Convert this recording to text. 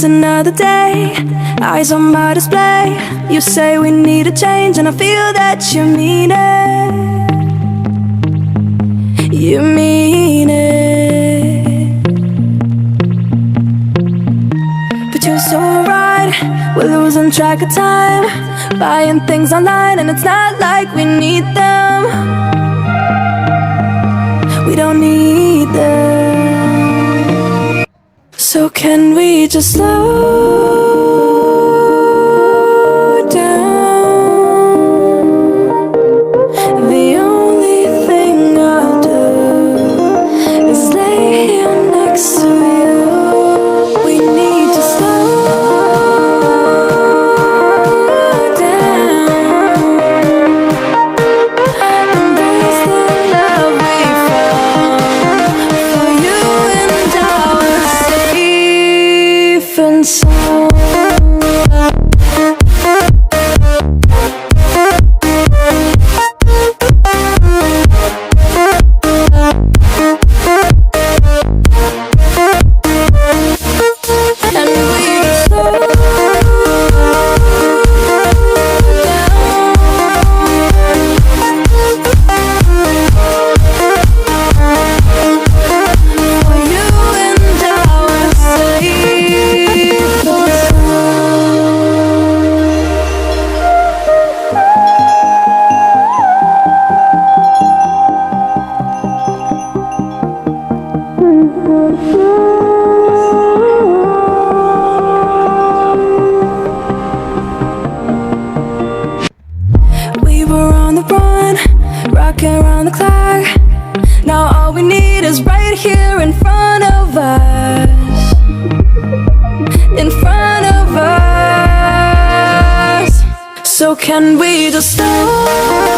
another day, eyes on my display. You say we need a change, and I feel that you mean it. You mean it. But you're so right, we're losing track of time, buying things online, and it's not like we need them. We don't need them. So can we just slow down? The only thing I'll do is lay here next to you. We need to slow down. Embrace the love we found, for you and our safe and sound. And we slow for you and our safe and we were on the run, rocking around the clock. Now all we need is right here in front of us. In front of us. So can we just slow